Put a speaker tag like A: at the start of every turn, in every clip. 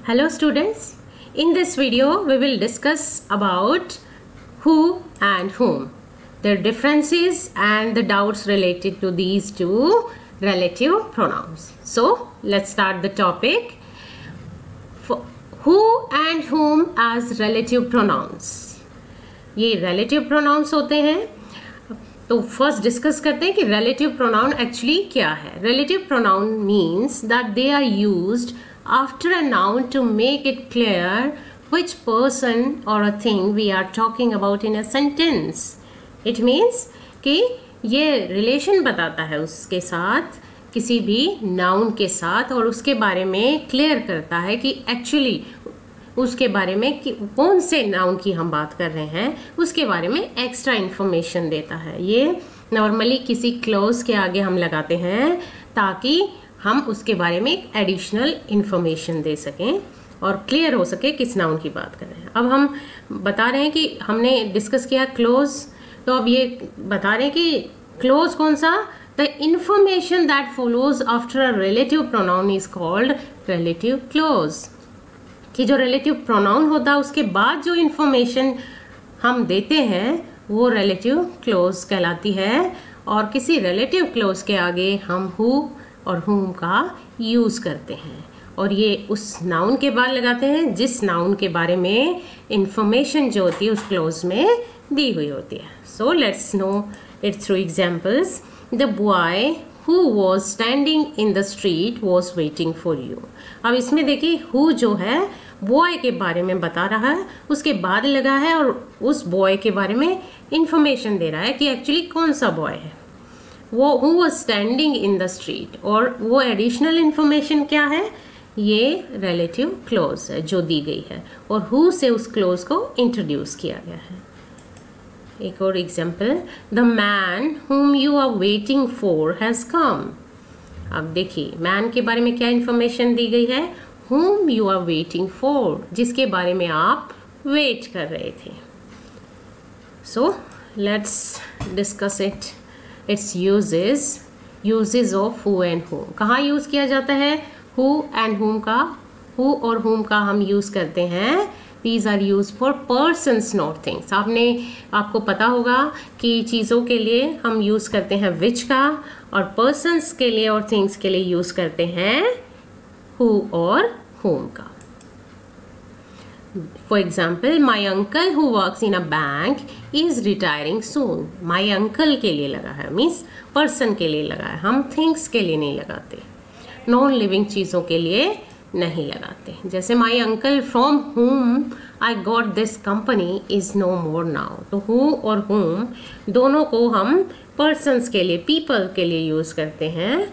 A: Hello students, in this video we will discuss about who and whom, their differences and the doubts related to these two relative pronouns. So let's start the topic. For who and whom as relative pronouns. ये relative pronouns होते हैं. तो first discuss करते हैं कि relative pronoun actually क्या है. Relative pronoun means that they are used after a noun to make it clear which person or a thing we are talking about in a sentence. It means कि ये relation बताता है उसके साथ, किसी भी noun के साथ, और उसके बारे में clear करता है कि actually उसके बारे में कि कौन से noun की हम बात कर रहे हैं, उसके बारे में extra information देता है. ये normally किसी clause के आगे हम लगाते हैं ताकि हम उसके बारे में एक एडिशनल इंफॉर्मेशन दे सकें और क्लियर हो सके किस नाउन की बात कर रहे हैं. अब हम बता रहे हैं कि हमने डिस्कस किया क्लोज, तो अब ये बता रहे हैं कि क्लोज कौन सा, the information that follows after a relative pronoun is called relative close. कि जो रिलेटिव प्रोनाउन होता है उसके बाद जो इंफॉर्मेशन हम देते हैं वो रिलेटिव क्लोज कहलाती है. और किसी रिलेटिव क्लोज के आगे हम हु और whom का यूज़ करते हैं और ये उस नाउन के बाद लगाते हैं जिस नाउन के बारे में इंफॉर्मेशन जो होती है उस क्लोज में दी हुई होती है. So let's no it through examples. The boy who was standing in the street was waiting for you. अब इसमें देखिए हु जो है बॉय के बारे में बता रहा है, उसके बाद लगा है और उस बॉय के बारे में इंफॉर्मेशन दे रहा है कि एक्चुअली कौन सा बॉय है. वो who was standing in the street, और वो एडिशनल इंफॉर्मेशन क्या है, ये रिलेटिव क्लोज है जो दी गई है और हु से उस क्लोज को इंट्रोड्यूस किया गया है. एक और example, the man whom you are waiting for has come. अब देखिए मैन के बारे में क्या इंफॉर्मेशन दी गई है, हुम यू आर वेटिंग फॉर, जिसके बारे में आप वेट कर रहे थे. So let's discuss it. Its uses of who and whom. कहाँ यूज़ किया जाता है who and whom का. who और whom का हम यूज़ करते हैं. These are used for persons not things. आपको पता होगा कि चीज़ों के लिए हम यूज़ करते हैं which का, और persons के लिए और things के लिए यूज़ करते हैं who और whom का. For example, my uncle who works in a bank is retiring soon. My uncle के लिए लगा है, means person के लिए लगा है. हम things के लिए नहीं लगाते, नॉन लिविंग चीज़ों के लिए नहीं लगाते. जैसे my uncle from whom I got this company is no more now. तो who और whom दोनों को हम persons के लिए, people के लिए यूज़ करते हैं.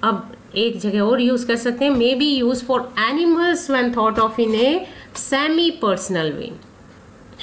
A: अब एक जगह और यूज़ कर सकते हैं, may be use for animals when thought of in a semi personal way.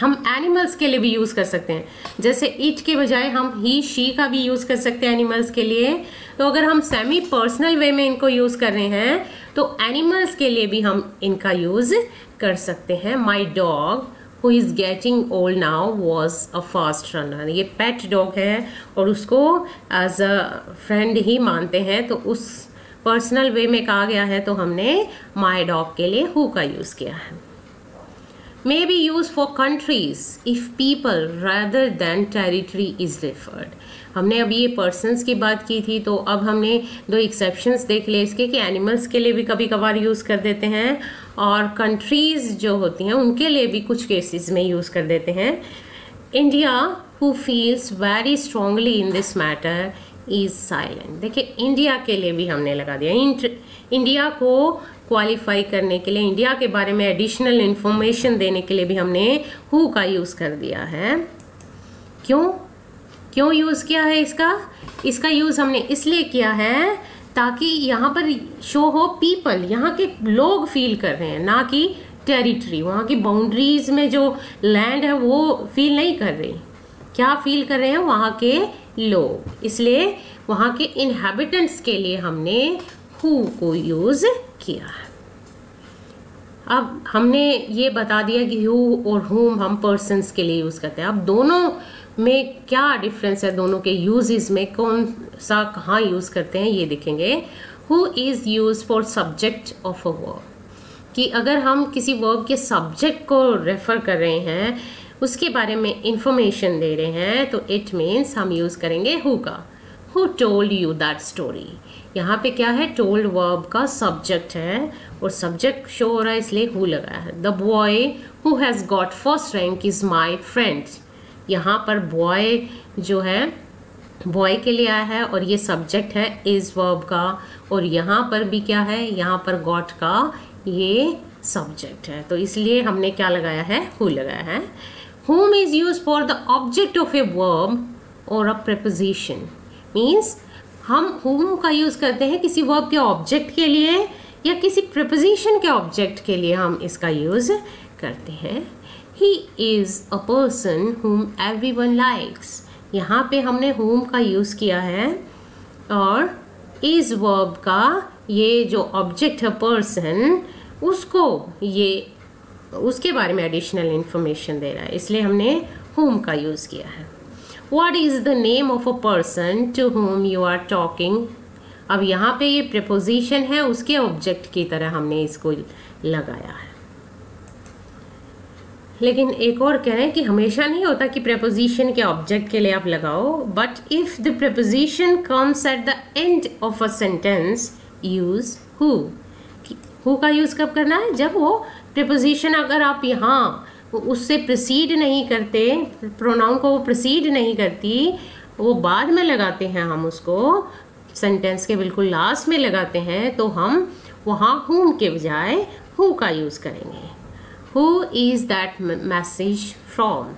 A: हम एनिमल्स के लिए भी यूज़ कर सकते हैं, जैसे इट के बजाय हम ही शी का भी यूज़ कर सकते हैं एनिमल्स के लिए. तो अगर हम सेमी पर्सनल वे में इनको यूज़ कर रहे हैं तो एनिमल्स के लिए भी हम इनका यूज़ कर सकते हैं. My dog who is getting old now was a fast runner. ये पेट डॉग है और उसको एज अ फ्रेंड ही मानते हैं, तो उस पर्सनल वे में कहा गया है तो हमने माई डॉग के लिए हु का यूज़ किया है. मे be use for countries if people rather than territory is referred. हमने अभी ये पर्सनस की बात की थी, तो अब हमने दो एक्सेप्शंस देख लिए इसके कि एनिमल्स के लिए भी कभी कभार यूज़ कर देते हैं और कंट्रीज जो होती हैं उनके लिए भी कुछ केसेस में यूज़ कर देते हैं. India who feels very strongly in this matter is silent. देखिए इंडिया के लिए भी हमने लगा दिया. इंडिया को क्वालिफाई करने के लिए, इंडिया के बारे में एडिशनल इंफॉर्मेशन देने के लिए भी हमने हु का यूज़ कर दिया है. क्यों यूज़ किया है इसका यूज़ हमने इसलिए किया है ताकि यहाँ पर शो हो पीपल, यहाँ के लोग फील कर रहे हैं, ना कि टेरिटरी. वहाँ की बाउंड्रीज में जो लैंड है वो फील नहीं कर रही. क्या फील कर रहे हैं वहाँ के लोग, इसलिए वहाँ के इनहैबिटेंट्स के लिए हमने हु को यूज़ किया है. अब हमने ये बता दिया कि हु और हुम हम पर्सन्स के लिए यूज़ करते हैं. अब दोनों में क्या डिफरेंस है, दोनों के यूजेस में कौन सा कहाँ यूज़ करते हैं ये देखेंगे. Who is use for subject of a verb, कि अगर हम किसी वर्ब के सब्जेक्ट को रेफर कर रहे हैं, उसके बारे में इंफॉर्मेशन दे रहे हैं, तो इट मीन्स हम यूज़ करेंगे हु का। Who told you that story, यहाँ पे क्या है, टोल्ड वर्ब का सब्जेक्ट है और सब्जेक्ट शो हो रहा है इसलिए हु लगाया है। The boy who has got first rank is my friend, यहाँ पर बॉय जो है बॉय के लिए आया है और ये सब्जेक्ट है इज वर्ब का, और यहाँ पर भी क्या है, यहाँ पर गॉट का ये सब्जेक्ट है, तो इसलिए हमने क्या लगाया है, हु लगाया है। whom is used for the object of a verb or a preposition, means हम whom का यूज़ करते हैं किसी वर्ब के ऑब्जेक्ट के लिए या किसी preposition के ऑब्जेक्ट के लिए हम इसका यूज़ करते हैं। he is a person whom everyone likes, यहाँ पे हमने whom का यूज़ किया है और is वर्ब का ये जो ऑब्जेक्ट है पर्सन, उसको ये उसके बारे में एडिशनल इंफॉर्मेशन दे रहा है, इसलिए हमने whom का यूज़ किया है। What is the name of a person to whom you are talking, अब यहाँ पे ये preposition है, उसके ऑब्जेक्ट की तरह हमने इसको लगाया है। लेकिन एक और कह रहे हैं कि हमेशा नहीं होता कि preposition के ऑब्जेक्ट के लिए आप लगाओ, but if the preposition comes at the end of a sentence use who, who का यूज़ कब करना है, जब वो प्रीपोजिशन अगर आप यहाँ उससे प्रीसीड नहीं करते, प्रोनाउन को वो प्रीसीड नहीं करती, वो बाद में लगाते हैं, हम उसको सेंटेंस के बिल्कुल लास्ट में लगाते हैं, तो हम वहाँ whom के बजाय who का यूज़ करेंगे। Who is that message from,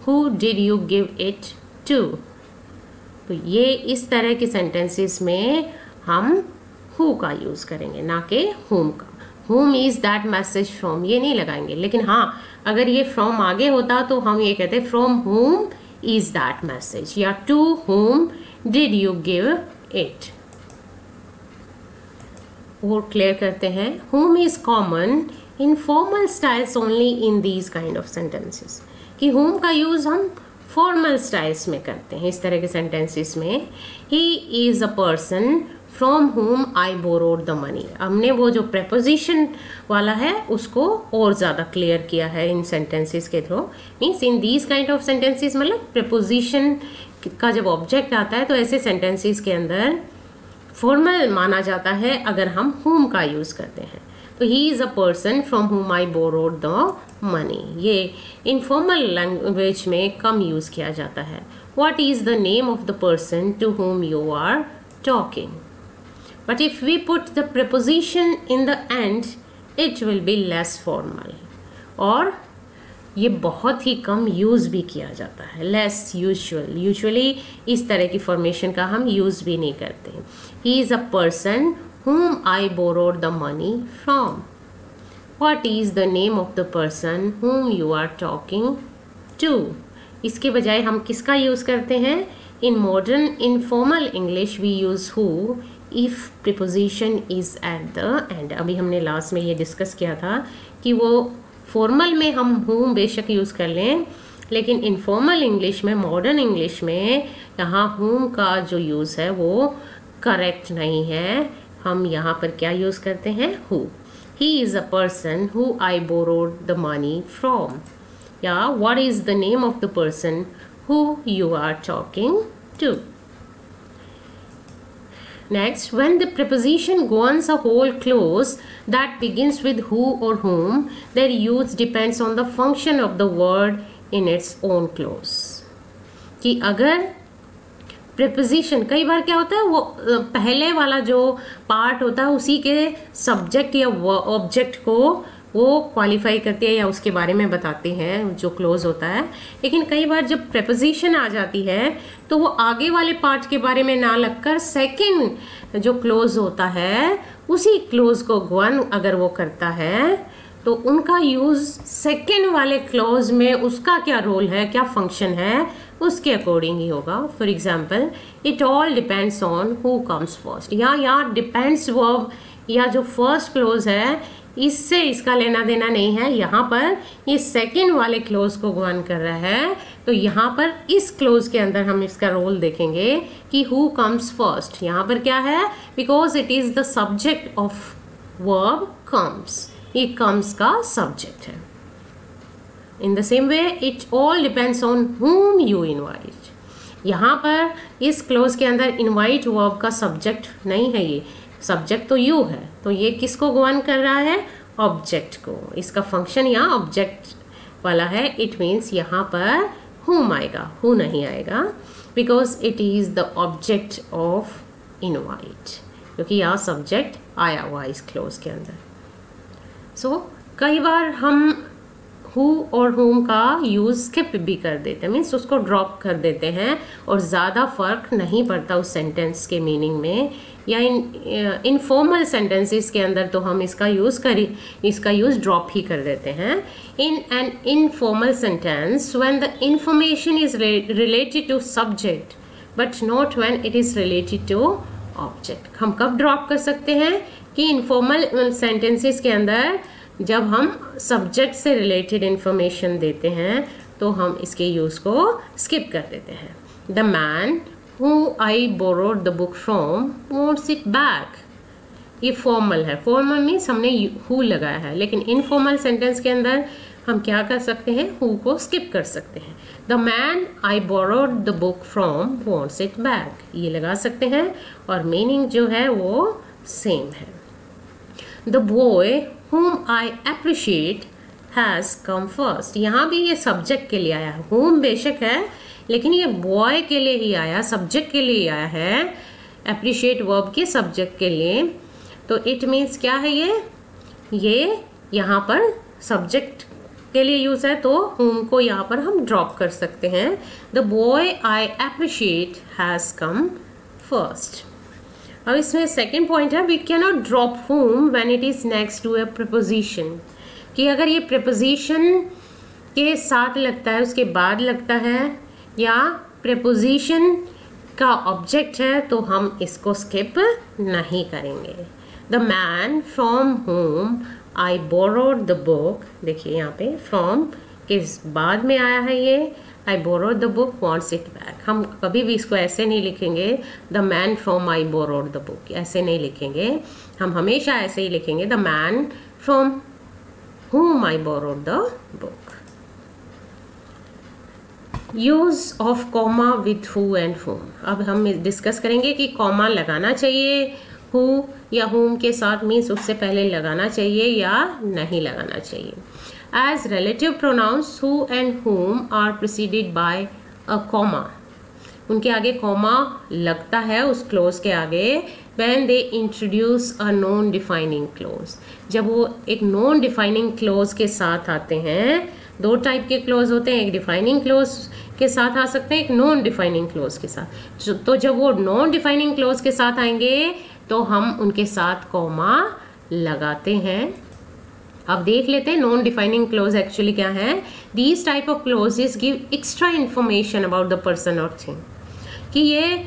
A: who did you give it to, तो ये इस तरह के सेंटेंसेस में हम who का यूज़ करेंगे, ना कि whom का। whom is that message from ये नहीं लगाएंगे, लेकिन हाँ अगर ये from आगे होता तो हम ये कहते from whom is that message या to whom did you give it। और क्लियर करते हैं, whom is common in formal styles only in these kind of sentences, कि whom का यूज़ हम फॉर्मल स्टाइल्स में करते हैं इस तरह के सेंटेंसेस में। he is a person from whom I borrowed the money, हमने वो जो preposition वाला है उसको और ज़्यादा क्लियर किया है इन sentences के through. Means in these kind of sentences मतलब preposition का जब ऑब्जेक्ट आता है तो ऐसे sentences के अंदर फॉर्मल माना जाता है अगर हम whom का यूज़ करते हैं। तो he is a person from whom I borrowed the money, ये इनफॉर्मल लैंग्वेज में कम यूज़ किया जाता है। What is the name of the person to whom you are talking, but if we put the preposition in the end it will be less formal, और ये बहुत ही कम use भी किया जाता है, less usual, यूजुअली इस तरह की फॉर्मेशन का हम यूज़ भी नहीं करते। he is a person whom I borrowed the money from, what is the name of the person whom you are talking to, इसके बजाय हम किसका यूज़ करते हैं, in modern informal English we use who if preposition is at the end। अभी हमने last में ये डिस्कस किया था कि वो फॉर्मल में हम whom बेशक यूज़ कर लें, लेकिन इनफॉर्मल इंग्लिश में, मॉडर्न इंग्लिश में यहाँ whom का जो यूज़ है वो करेक्ट नहीं है। हम यहाँ पर क्या यूज़ करते हैं, who। he is a person who I borrowed the money from, या what is the name of the person who you are talking to। Next, when the preposition goes a whole clause that begins with who or whom, their use depends on the function of the word in its own clause, कि अगर preposition, कई बार क्या होता है वो पहले वाला जो पार्ट होता है उसी के सब्जेक्ट या ऑब्जेक्ट को वो क्वालिफाई करती है या उसके बारे में बताते हैं जो क्लोज होता है, लेकिन कई बार जब प्रीपोजिशन आ जाती है तो वो आगे वाले पार्ट के बारे में ना लगकर सेकंड जो क्लोज होता है उसी क्लोज को गवन अगर वो करता है तो उनका यूज़ सेकंड वाले क्लोज में उसका क्या रोल है, क्या फंक्शन है, उसके अकॉर्डिंग ही होगा। For example, it all depends on who comes first, यहाँ डिपेंड्स वर्ब या जो फर्स्ट क्लोज है इससे इसका लेना देना नहीं है, यहाँ पर ये सेकंड वाले क्लोज को गवर्न कर रहा है तो यहाँ पर इस क्लोज के अंदर हम इसका रोल देखेंगे कि हु कम्स फर्स्ट। यहाँ पर क्या है, because it is the subject of verb comes, ये कम्स का सब्जेक्ट है। In the same way it all depends on whom you invite. यहाँ पर इस क्लोज के अंदर इनवाइट वर्ब का सब्जेक्ट नहीं है, ये सब्जेक्ट तो यू है, तो ये किसको गवर्न कर रहा है, ऑब्जेक्ट को। इसका फंक्शन यहाँ ऑब्जेक्ट वाला है। इट मीन्स यहाँ पर whom आएगा, who नहीं आएगा, because it is the object of invite, क्योंकि यहाँ सब्जेक्ट आया हुआ इस क्लोज के अंदर। सो कई बार हम हु और whom का यूज़ स्किप भी कर देते हैं, मीन्स उसको ड्रॉप कर देते हैं और ज़्यादा फ़र्क नहीं पड़ता उस सेंटेंस के मीनिंग में, या इनफॉर्मल सेंटेंसेस के अंदर तो हम इसका यूज़ ड्रॉप ही कर देते हैं। In an informal sentence when the information is related to subject but not when it is related to object. हम कब ड्रॉप कर सकते हैं कि इनफॉर्मल सेंटेंसेस के अंदर जब हम सब्जेक्ट से रिलेटेड इंफॉर्मेशन देते हैं तो हम इसके यूज़ को स्किप कर देते हैं। The man who I borrowed the book from wants it back, ये फॉर्मल है। फॉर्मल मीन्स हमने हु लगाया है, लेकिन इनफॉर्मल सेंटेंस के अंदर हम क्या कर सकते हैं, हु को स्किप कर सकते हैं। The man I borrowed the book from wants it back, ये लगा सकते हैं और मीनिंग जो है वो सेम है। The boy whom I appreciate has come first, यहाँ भी ये सब्जेक्ट के लिए आया है, whom बेशक है लेकिन ये बॉय के लिए ही आया, सब्जेक्ट के लिए आया है, appreciate वर्ब के सब्जेक्ट के लिए। तो it means क्या है, ये यहाँ पर सब्जेक्ट के लिए यूज है, तो whom को यहाँ पर हम ड्रॉप कर सकते हैं। The boy I appreciate has come first। अब इसमें सेकेंड पॉइंट है, we can not drop whom when it is next to a preposition, कि अगर ये प्रीपोजिशन के साथ लगता है, उसके बाद लगता है, या प्रीपोजिशन का ऑब्जेक्ट है, तो हम इसको स्किप नहीं करेंगे। The man from whom I borrowed the book, देखिए यहाँ पे फ्रॉम के बाद में आया है ये, I borrowed the book wants it back। हम कभी भी इसको ऐसे नहीं लिखेंगे the man from I borrowed the book, ऐसे नहीं लिखेंगे, हम हमेशा ऐसे ही लिखेंगे the man from whom I borrowed the book। Use of comma with who and whom। अब हम डिस्कस करेंगे कि कॉमा लगाना चाहिए who या whom के साथ, मीन्स उससे पहले लगाना चाहिए या नहीं लगाना चाहिए। As relative pronouns who and whom are preceded by a comma, उनके आगे कॉमा लगता है उस क्लोज के आगे when they introduce a non defining clause। जब वो एक नॉन डिफाइनिंग क्लोज के साथ आते हैं, दो टाइप के क्लोज होते हैं, एक डिफाइनिंग क्लोज के साथ आ सकते हैं, एक नॉन डिफाइनिंग क्लोज के साथ। तो जब वो नॉन डिफाइनिंग क्लोज के साथ आएंगे तो हम उनके साथ कॉमा लगाते हैं। अब देख लेते हैं नॉन डिफाइनिंग क्लोज एक्चुअली क्या है। These type of clauses give extra information about the person और थिंग, कि ये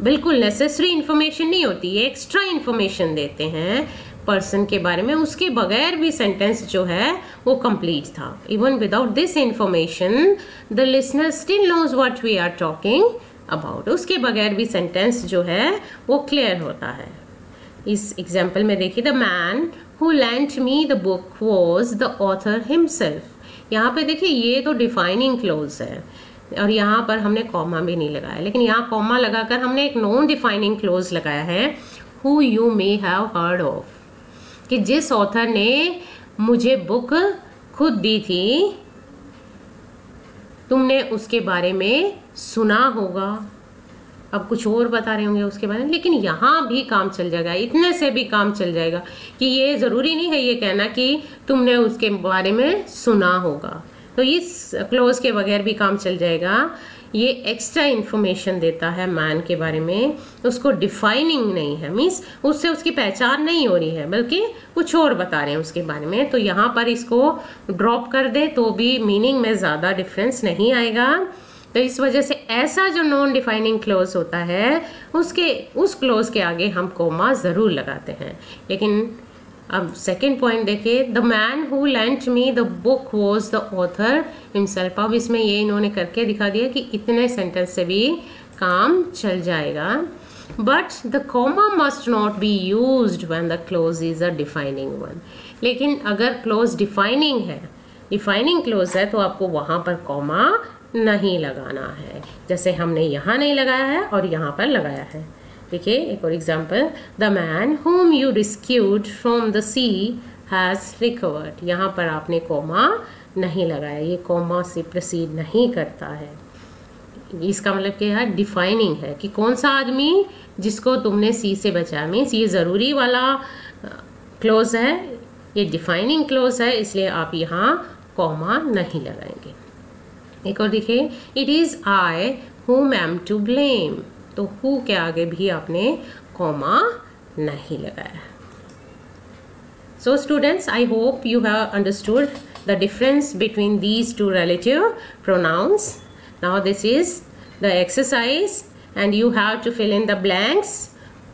A: बिल्कुल नेसेसरी इन्फॉर्मेशन नहीं होती, ये एक्स्ट्रा इन्फॉर्मेशन देते हैं पर्सन के बारे में, उसके बगैर भी सेंटेंस जो है वो कंप्लीट था। Even without this information the listener still knows what we are talking about, उसके बगैर भी सेंटेंस जो है वो क्लियर होता है। इस एग्जाम्पल में देखिए, the man who lent me the book was the author himself। यहाँ पे देखिए ये तो डिफाइनिंग क्लोज है और यहाँ पर हमने कॉमा भी नहीं लगाया, लेकिन यहाँ कॉमा लगाकर हमने एक नॉन डिफाइनिंग क्लोज लगाया है, who you may have heard of, कि जिस ऑथर ने मुझे बुक खुद दी थी तुमने उसके बारे में सुना होगा। अब कुछ और बता रहे होंगे उसके बारे में, लेकिन यहाँ भी काम चल जाएगा, इतने से भी काम चल जाएगा कि ये ज़रूरी नहीं है ये कहना कि तुमने उसके बारे में सुना होगा, तो इस क्लोज के बगैर भी काम चल जाएगा। ये एक्स्ट्रा इन्फॉर्मेशन देता है मैन के बारे में, उसको डिफाइनिंग नहीं है, मीन्स उससे उसकी पहचान नहीं हो रही है, बल्कि कुछ और बता रहे हैं उसके बारे में। तो यहाँ पर इसको ड्रॉप कर दे तो भी मीनिंग में ज़्यादा डिफरेंस नहीं आएगा। तो इस वजह से ऐसा जो नॉन डिफाइनिंग क्लोज होता है उस क्लोज के आगे हम कोमा ज़रूर लगाते हैं, लेकिन अब सेकेंड पॉइंट देखिए, the man who lent me the book was the author himself. अब इसमें ये इन्होंने करके दिखा दिया कि इतने सेंटेंस से भी काम चल जाएगा। But the comma must not be used when the close is a defining one. लेकिन अगर क्लोज डिफाइनिंग है, डिफाइनिंग क्लोज है, तो आपको वहाँ पर कॉमा नहीं लगाना है, जैसे हमने यहाँ नहीं लगाया है और यहाँ पर लगाया है। देखिए एक और example, the man whom you rescued from the sea has recovered। यहाँ पर आपने कॉमा नहीं लगाया, ये कॉमा से प्रोसीड नहीं करता है। इसका मतलब क्या है, डिफाइनिंग है कि कौन सा आदमी जिसको तुमने सी से बचाया। मीन्स ये ज़रूरी वाला क्लोज है, ये डिफाइनिंग क्लोज है, इसलिए आप यहाँ कॉमा नहीं लगाएंगे। एक और देखिए, it is I whom am to blame। तो हु के आगे भी आपने कॉमा नहीं लगाया। So students, I hope you have understood the difference between these two relative pronouns. Now this is the exercise and you have to fill in the blanks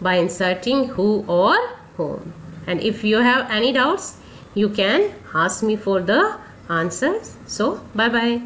A: by inserting who or whom. And if you have any doubts, you can ask me for the answers. So bye bye.